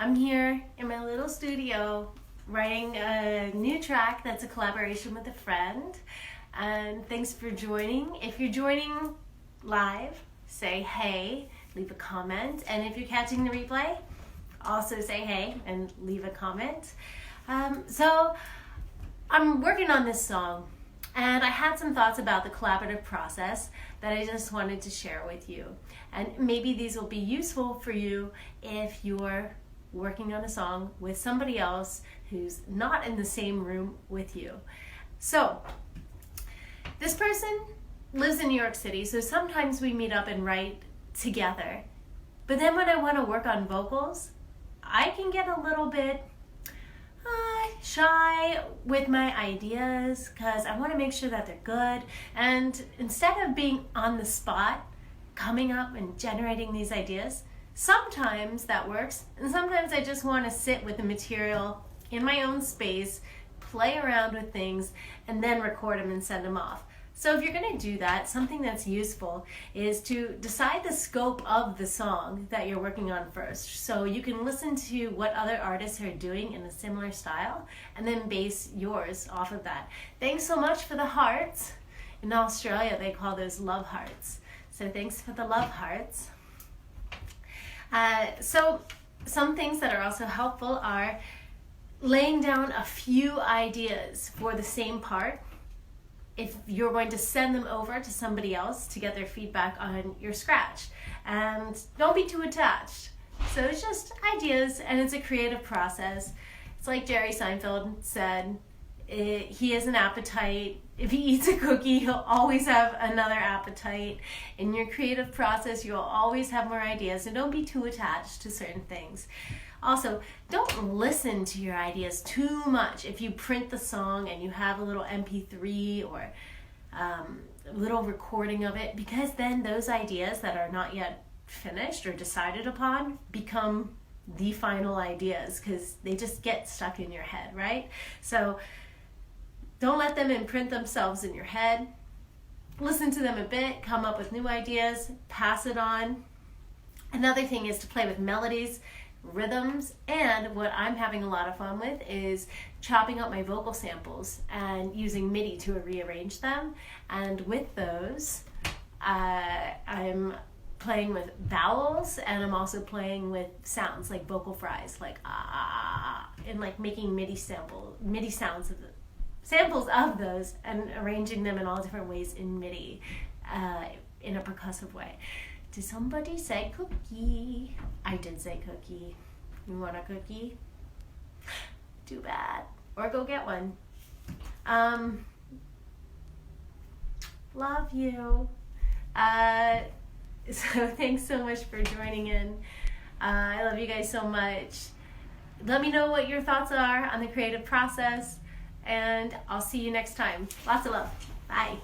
I'm here in my little studio writing a new track that's a collaboration with a friend. And thanks for joining. If you're joining live, say hey, leave a comment. And if you're catching the replay, also say hey and leave a comment. So I'm working on this song, and I had some thoughts about the collaborative process that I just wanted to share with you. And maybe these will be useful for you if you're working on a song with somebody else who's not in the same room with you. So this person lives in New York City, so sometimes we meet up and write together. But then when I want to work on vocals, I can get a little bit shy with my ideas because I want to make sure that they're good. And instead of being on the spot, coming up and generating these ideas, sometimes that works, and sometimes I just want to sit with the material in my own space, play around with things, and then record them and send them off. So if you're going to do that, something that's useful is to decide the scope of the song that you're working on first. So you can listen to what other artists are doing in a similar style and then base yours off of that. Thanks so much for the hearts. In Australia, they call those love hearts. So thanks for the love hearts. So some things that are also helpful are laying down a few ideas for the same part if you're going to send them over to somebody else to get their feedback on your scratch. And don't be too attached. So it's just ideas, and it's a creative process. It's like Jerry Seinfeld said, he has an appetite. If he eats a cookie, he'll always have another appetite. In your creative process, you'll always have more ideas, and don't be too attached to certain things. Also, don't listen to your ideas too much. If you print the song and you have a little MP3 or a little recording of it, because then those ideas that are not yet finished or decided upon become the final ideas because they just get stuck in your head, right? So don't let them imprint themselves in your head. Listen to them a bit, come up with new ideas, pass it on. Another thing is to play with melodies, rhythms, and what I'm having a lot of fun with is chopping up my vocal samples and using MIDI to rearrange them. And with those, I'm playing with vowels, and I'm also playing with sounds like vocal fries, like and like making MIDI sounds of samples of those and arranging them in all different ways in MIDI in a percussive way. Did somebody say cookie? I did say cookie. You want a cookie? Too bad. Or go get one. Love you. So thanks so much for joining in. I love you guys so much. Let me know what your thoughts are on the creative process, and I'll see you next time. Lots of love. Bye.